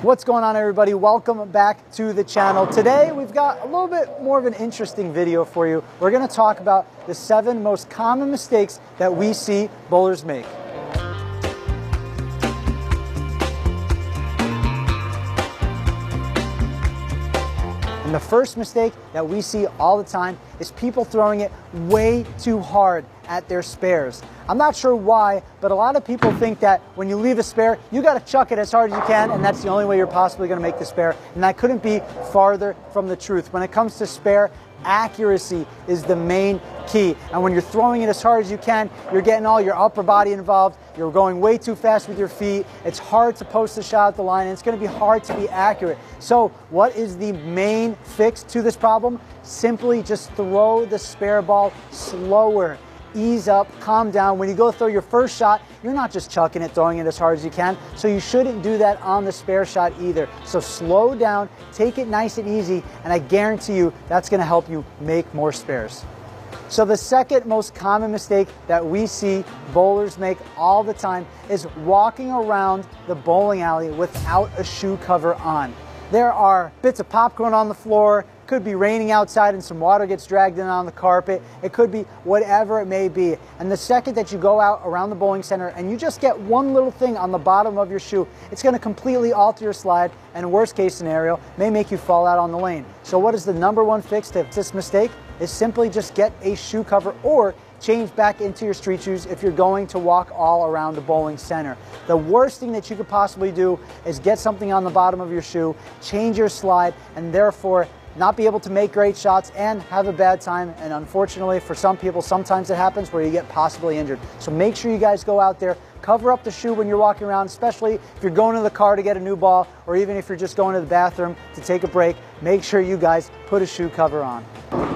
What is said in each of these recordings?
What's going on, everybody? Welcome back to the channel. Today we've got a little bit more of an interesting video for you. We're going to talk about the 7 most common mistakes that we see bowlers make. And the first mistake that we see all the time is people throwing it way too hard at their spares. I'm not sure why, but a lot of people think that when you leave a spare, you got to chuck it as hard as you can, and that's the only way you're possibly going to make the spare. And that couldn't be farther from the truth. When it comes to spare, accuracy is the main key. And when you're throwing it as hard as you can, you're getting all your upper body involved. You're going way too fast with your feet. It's hard to post the shot at the line, and it's going to be hard to be accurate. So what is the main fix to this problem? Simply just throw the spare ball slower. Ease up, calm down. When you go throw your first shot, you're not just chucking it, throwing it as hard as you can. So you shouldn't do that on the spare shot either. So slow down, take it nice and easy, and I guarantee you that's going to help you make more spares. So the second most common mistake that we see bowlers make all the time is walking around the bowling alley without a shoe cover on. There are bits of popcorn on the floor. Could be raining outside and some water gets dragged in on the carpet. It could be whatever it may be. And the second that you go out around the bowling center and you just get one little thing on the bottom of your shoe, it's going to completely alter your slide, and worst case scenario, may make you fall out on the lane. So what is the #1 fix to this mistake? Is simply just get a shoe cover or change back into your street shoes if you're going to walk all around the bowling center. The worst thing that you could possibly do is get something on the bottom of your shoe, change your slide, and therefore not be able to make great shots and have a bad time. And unfortunately for some people, sometimes it happens where you get possibly injured. So make sure you guys go out there, cover up the shoe when you're walking around, especially if you're going to the car to get a new ball, or even if you're just going to the bathroom to take a break. Make sure you guys put a shoe cover on.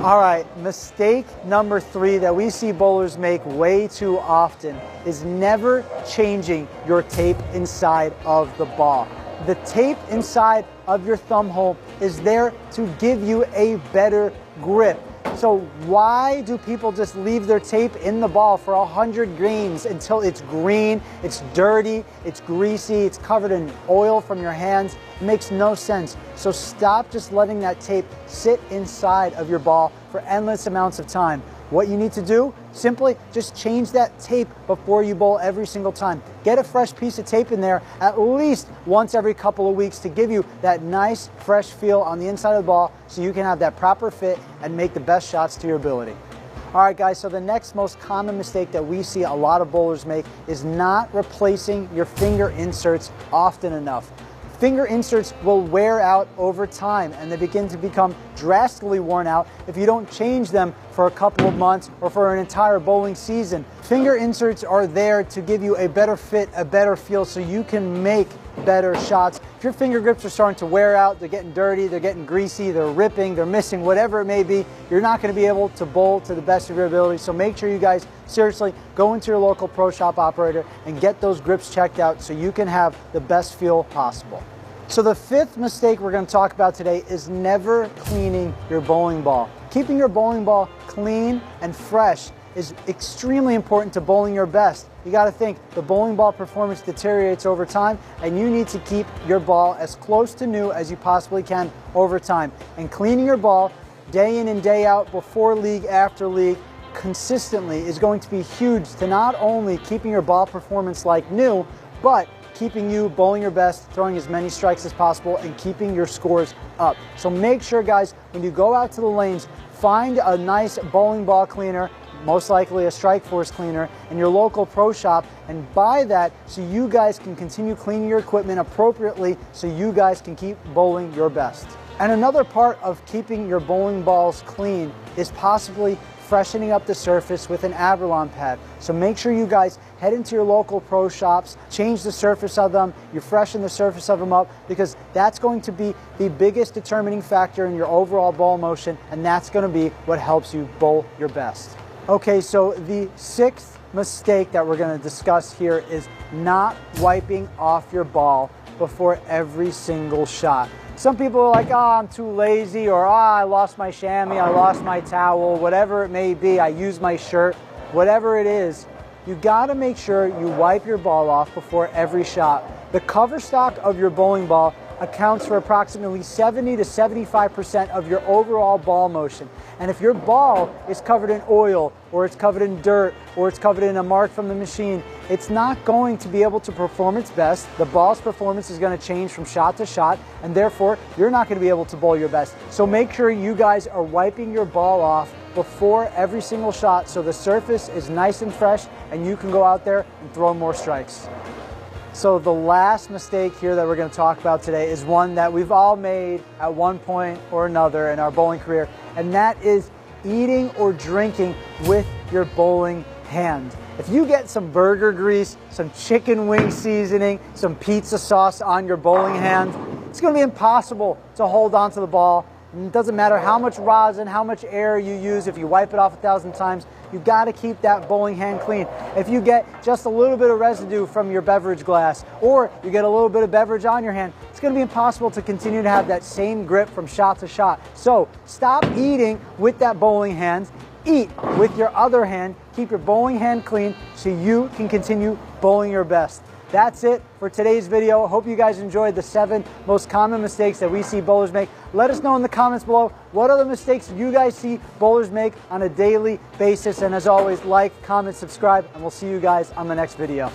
All right, mistake #3 that we see bowlers make way too often is never changing your tape inside of the ball. The tape inside of your thumb hole is there to give you a better grip. So why do people just leave their tape in the ball for 100 games until it's green, it's dirty, it's greasy, it's covered in oil from your hands? It makes no sense. So stop just letting that tape sit inside of your ball for endless amounts of time. What you need to do, simply just change that tape before you bowl every single time. Get a fresh piece of tape in there at least once every couple of weeks to give you that nice, fresh feel on the inside of the ball so you can have that proper fit and make the best shots to your ability. All right, guys, so the next most common mistake that we see a lot of bowlers make is not replacing your finger inserts often enough. Finger inserts will wear out over time, and they begin to become drastically worn out if you don't change them for a couple of months or for an entire bowling season. Finger inserts are there to give you a better fit, a better feel, so you can make better shots. If your finger grips are starting to wear out, they're getting dirty, they're getting greasy, they're ripping, they're missing, whatever it may be, you're not going to be able to bowl to the best of your ability. So make sure you guys seriously go into your local pro shop operator and get those grips checked out so you can have the best feel possible. So the 5th mistake we're going to talk about today is never cleaning your bowling ball. Keeping your bowling ball clean and fresh is extremely important to bowling your best. You got to think, the bowling ball performance deteriorates over time, and you need to keep your ball as close to new as you possibly can over time. And cleaning your ball day in and day out, before league, after league, consistently is going to be huge to not only keeping your ball performance like new, but keeping you bowling your best, throwing as many strikes as possible, and keeping your scores up. So make sure, guys, when you go out to the lanes, find a nice bowling ball cleaner, most likely a Strike Force cleaner, in your local pro shop, and buy that so you guys can continue cleaning your equipment appropriately so you guys can keep bowling your best. And another part of keeping your bowling balls clean is possibly freshening up the surface with an Abralon pad. So make sure you guys head into your local pro shops, change the surface of them, you freshen the surface of them up, because that's going to be the biggest determining factor in your overall bowl motion, and that's going to be what helps you bowl your best. Okay, so the 6th mistake that we're going to discuss here is not wiping off your ball before every single shot. Some people are like, oh, I'm too lazy, or I lost my chamois, I lost my towel, whatever it may be, I used my shirt, whatever it is, you gotta make sure you wipe your ball off before every shot. The cover stock of your bowling ball accounts for approximately 70 to 75% of your overall ball motion. And if your ball is covered in oil, or it's covered in dirt, or it's covered in a mark from the machine, it's not going to be able to perform its best. The ball's performance is going to change from shot to shot, and therefore you're not going to be able to bowl your best. So make sure you guys are wiping your ball off before every single shot so the surface is nice and fresh and you can go out there and throw more strikes. So the last mistake here that we're going to talk about today is one that we've all made at one point or another in our bowling career, and that is eating or drinking with your bowling hand. If you get some burger grease, some chicken wing seasoning, some pizza sauce on your bowling hand, it's going to be impossible to hold onto the ball. And it doesn't matter how much rosin, how much air you use, if you wipe it off 1,000 times, you got to keep that bowling hand clean. If you get just a little bit of residue from your beverage glass, or you get a little bit of beverage on your hand, it's going to be impossible to continue to have that same grip from shot to shot. So stop eating with that bowling hand. Eat with your other hand. Keep your bowling hand clean so you can continue bowling your best. That's it for today's video. I hope you guys enjoyed the 7 most common mistakes that we see bowlers make. Let us know in the comments below what other mistakes you guys see bowlers make on a daily basis. And as always, like, comment, subscribe, and we'll see you guys on the next video.